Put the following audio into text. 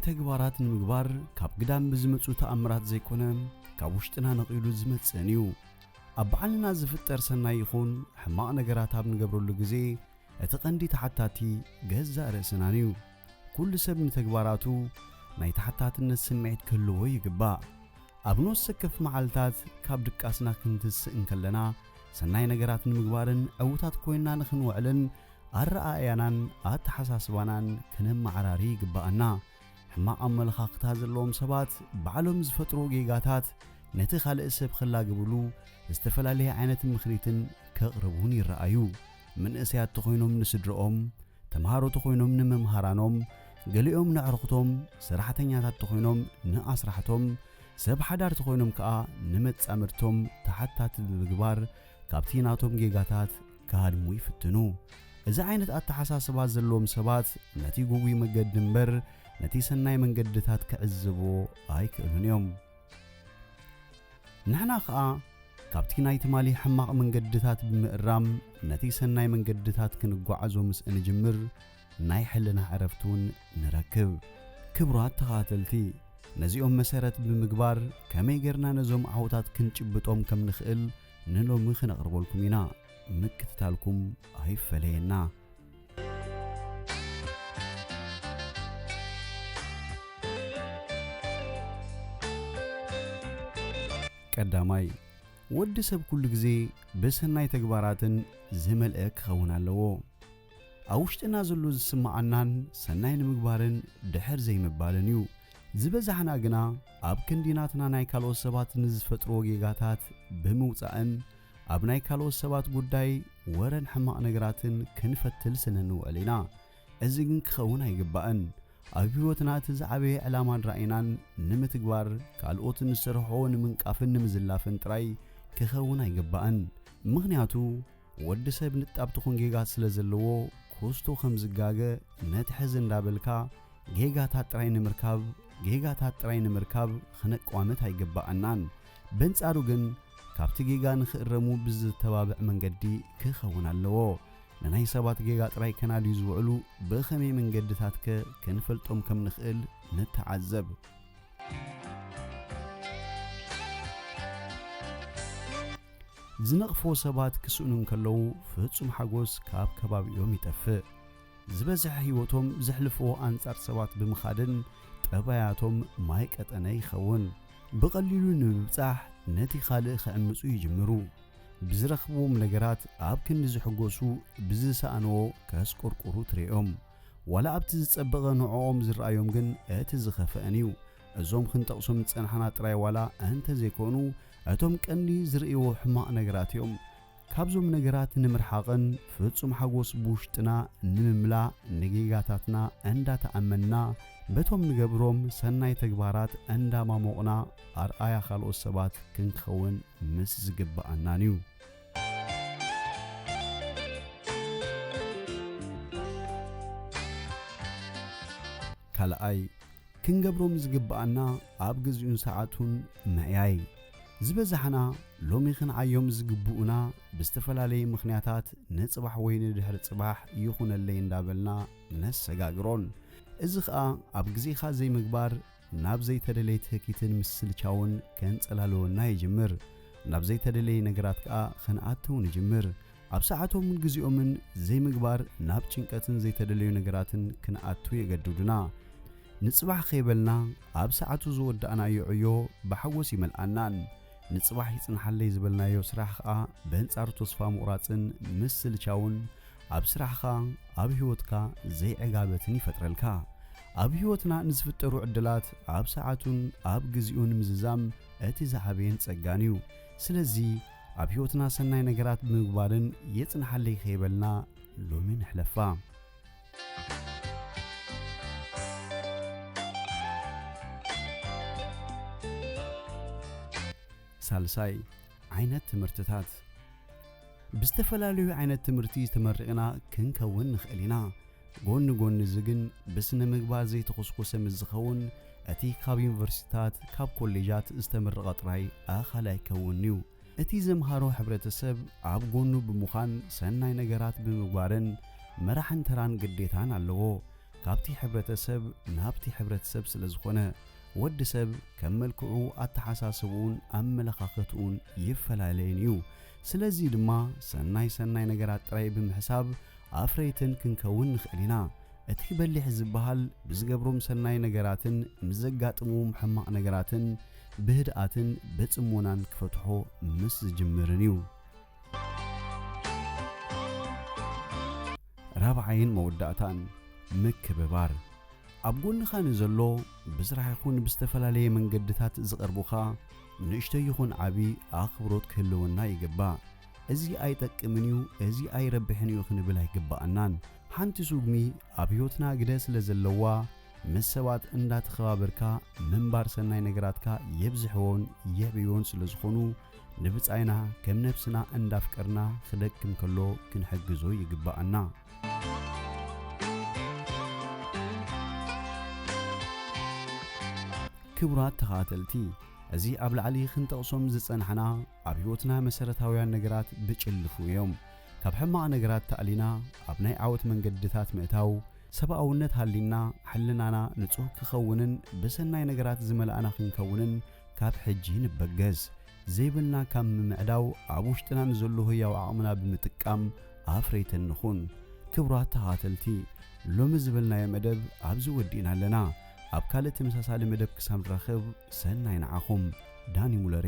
ተግባራት ንምግባር ካብ ግዳም ብዝመጹ ተኣምራት ዘይኮነ ካብ ውሽጥና ነቂሉ ዝመጽን እዩ ኣብ በዓልና ዝፍጠር ሰናይ ይኹን ሕማቕ ነገራት ኣብ ንገብረሉ ግዜ እቲ ቀንዲ ተሓታቲ ገዛ ርእስናን እዩ ኩሉ ሰብ ንተግባራቱ ናይ ተሓታትነት ስምዒት ክህልዎ ይግባእ ኣብ ንወሰከፍ መዓልታት ካብ ድቃስና ክንትስእ እንከለና ሰናይ ነገራት ንምግባርን ዕውታት ኮይንና ንኽንውዕልን ኣረኣእያናን ኣተሓሳስባናን ክነመዓራሪ ይግባአና ሕማቕ ኣመለኻኽታ ዘለዎም ሰባት ባዕሎም ዝፈጥሮ ጌጋታት ነቲ ካልእ ሰብ ክላግብሉ ዝተፈላለየ ዓይነት ምኽንያትን ከቕርቡን ይረኣዩ መንእሰያት ተኾይኖም ንስድሮኦም ተምሃሮ ተኾይኖም ንመምሃራኖም ገሊኦም ንዕርኽቶም ሰራሕተኛታት ተኾይኖም ንኣስራሕቶም ሰብ ሓዳር ተኾይኖም ከዓ ንመጻምርቶም ተሓታቲ ብምግባር ካብቲ ናቶም ጌጋታት ካድሙ ይፍትኑ እዚ ዓይነት ኣተሓሳስባ ዘለዎም ሰባት ነቲ ጉጉይ መገዲ እምበር ነቲ ሰናይ መንገድታት ክዕዝቦ ኣይክእሉን እዮም ንሕና ከዓ ካብቲ ናይ ትማሊ ሕማቕ መንገድታት ብምእራም ነቲ ሰናይ መንገድታት ክንጓዓዞ ምስ እንጅምር ናይ ሕልና ዕረፍቱን ንረክብ ክብራት ተኻተልቲ ነዚኦም መሰረት ብምግባር ከመይ ጌርና ነዞም ዓውታት ክንጭብጦም ከም ንኽእል ንሎሚ ክነቕርበልኩም ኢና ምክትታልኩም ኣይፈለየና ቀዳማይ ወዲ ሰብ ኩሉ ግዜ ብሰናይ ተግባራትን ዝመልአ ክኸውን ኣለዎ ኣብ ውሽጥና ዘሎ ዝስማዓናን ሰናይ ንምግባርን ድሕር ዘይምባልን እዩ ዝበዛሕና ግና ኣብ ክንዲናትና ናይ ካልኦት ሰባት ንዝፈጥሮ ጌጋታት ብምውፃእን ኣብ ናይ ካልኦት ሰባት ጉዳይ ወረን ሕማቕ ነገራትን ክንፈትል ስነንውዕል ኢና እዚ ግን ክኸውን ኣይግባእን ኣብ ህይወትና እቲ ዝዓበየ ዕላማን ራእይናን ንምትግባር ካልኦት ንሰርሕዎ ንምንቃፍን ንምዝላፍን ጥራይ ክኸውን ኣይግባእን ምኽንያቱ ወዲ ሰብ ንጣብ ትኹን ጌጋት ስለ ዘለዎ ኮስቶ ከም ዝጋገ ነቲ ሕዚ እንዳበልካ ጌጋታት ጥራይ ንምርካብ ክነቋምት ኣይግባአናን በንጻሩ ግን ካብቲ ጌጋ ንኽእረሙ ብዝተባብዕ መንገዲ ክኸውን ኣለዎ ንናይ ሰባት ጌጋ ጥራይ ከናድዩ ዝውዕሉ ብኸመይ መንገድታት ክንፈልጦም ከም ንኽእል ንተዓዘብ ዝነቕፎ ሰባት ክስኡኑ ከለዉ ፍጹም ሓጎስ ካብ ከባቢኦም ይጠፍእ ዝበዝሕ ህይወቶም ዘሕልፍዎ ኣንጻር ሰባት ብምኻድን ጠባያቶም ማይ ቀጠነ ይኸውን ብቐሊሉ ንምብጻሕ ነቲ ካልእ ክዕምፁ ይጅምሩ ብዝረኽብዎም ነገራት ኣብ ክንዲ ዝሕጎሱ ብዝሰኣንዎ ከስቆርቁሩ ትሪኦም ዋላ ኣብቲ ዝጸበቐ ንዕኦም ዝረኣዮም ግን እቲ ዝኸፍአን እዩ እዞም ክንጠቕሶም ዝጸንሓና ጥራይ ዋላ እንተ ዘይኮኑ እቶም ቀንዲ ዝርእይዎ ሕማቕ ነገራት እዮም ካብዞም ነገራት ንምርሓቕን ፍጹም ሓጎስ ብውሽጥና ንምምላእ ንጌጋታትና እንዳተኣመንና በቶም ንገብሮም ሰናይ ተግባራት እንዳማሞቕና ኣርኣያ ካልኦት ሰባት ክንኸውን ምስ ዝግባአናን እዩ ካልኣይ ክንገብሮም ዝግባአና ኣብ ግዜኡን ሰዓቱን ምዕያይ ዝበዛሕና ሎሚ ክንዓዮም ዝግብኡና ብዝተፈላለየ ምኽንያታት ንጽባሕ ወይ ንድሕሪ ጽባሕ ይኹነለይ እንዳበልና ነሰጋግሮን እዚ ከዓ ኣብ ግዜኻ ዘይምግባር ናብ ዘይተደለየ ትኪትን ምስልቻውን ከንጸላልወና ይጅምር ናብ ዘይተደለየ ነገራት ከዓ ክንኣተውን ይጅምር ኣብ ሰዓቶምን ግዜኦምን ዘይምግባር ናብ ጭንቀትን ዘይተደለዩ ነገራትን ክንኣቱ የገድዱና ንጽባሕ ኸይበልና ኣብ ሰዓቱ ዝወዳእናዮ ዕዮ ብሓጎስ ይመልአናን ንጽባሕ ይጽንሓለይ ዝበልናዮ ስራሕ ከዓ በንጻር ተስፋ ምቑራጽን ምስልቻውን ኣብ ስራሕኻ ኣብ ህይወትካ ዘይዕጋበትን ይፈጥረልካ ኣብ ህይወትና ንዝፍጠሩ ዕድላት ኣብ ሰዓቱን ኣብ ግዜኡን ምዝዛም እቲ ዝዓበየን ጸጋን እዩ ስለዚ ኣብ ህይወትና ሰናይ ነገራት ብምግባርን የጽንሓለይ ኸይበልና ሎሚ ንሕለፋ ሳልሳይ ዓይነት ትምህርትታት ብዝተፈላለዩ ዓይነት ትምህርቲ ተመሪቕና ክንከውን ንኽእል ኢና ጎኒ ዝግን ብስነ ምግባር ዘይተኾስኮሰ ምዝኸውን እቲ ካብ ዩኒቨርሲታት ካብ ኮሌጃት ዝተመረቐ ጥራይ ኣኻላይ ከውን እዩ እቲ ዘምሃሮ ሕብረተሰብ ኣብ ጎኑ ብምዃን ሰናይ ነገራት ብምግባርን መራሕን ተራን ግዴታን ኣለዎ ካብቲ ሕብረተሰብ ናብቲ ሕብረተሰብ ስለ ዝኾነ ወዲ ሰብ ከም መልክዑ ኣተሓሳስቡን ኣመለኻኽቱን ይፈላለየን እዩ። ስለዚ ድማ ሰናይ ነገራት ጥራይ ብምሕሳብ ኣፍረይትን ክንከውን ንኽእል ኢና። እቲ በሊሕ ዝበሃል ብዝገብሮም ሰናይ ነገራትን ምዘጋጥሞም ሕማቕ ነገራትን ብህድኣትን በጽሞናን ክፈትሖ ምስ ዝጅምርን እዩ። ራብዓይን መወዳእታን ምክብባር ኣብ ጎንኻ ንዘሎ ብስራሕ ይኹን ብዝተፈላለየ መንገድታት ዝቐርቡኻ ንእሽቶ ይኹን ዓቢ ኣኽብሮት ክህልወና ይግባእ። እዚ ኣይጠቅምን እዩ፣ እዚ ኣይረብሕን እዩ ክንብል ኣይግባአናን። ሓንቲ ሱግሚ ኣብ ሕይወትና ግደ ስለ ዘለዋ ምስ ሰባት እንዳተኸባበርካ ምንባር ሰናይ ነገራትካ የብዝሕዎን የዕብዮን ስለ ዝኾኑ ንብጻይና ከም ነፍስና እንዳፍቀርና ክደክም ከሎ ክንሕግዞ ይግባአና። ክቡራት ተኸታተልቲ እዚ ኣብ ላዕሊ ክንጠቕሶም ዝጸንሐና ኣብ ሕይወትና መሰረታውያን ነገራት ብጭልፉ እዮም። ካብ ሕማቕ ነገራት ተኣሊና ኣብ ናይ ዓወት መንገድታት ምእታው ሰብኣውነት ሃሊና ሕልናና ንጹህ ክኸውንን ብሰናይ ነገራት ዝመልኣና ክንከውንን ካብ ሕጂ ንበገዝ ዘይብልና ካብ ምምዕዳው ኣብ ውሽጥና ንዘሎ ህያው ዓቕምና ብምጥቃም ኣፍረይትን ንኹን። ክቡራት ተኸታተልቲ ሎሚ ዝብልናዮ መደብ ኣብዚ ወዲእና ኣለና። ኣብ ካልእ ተመሳሳሊ መደብ ክሳብ ንረኽብ ሰናይ ንዓኹም። ዳኒ ሙለሬ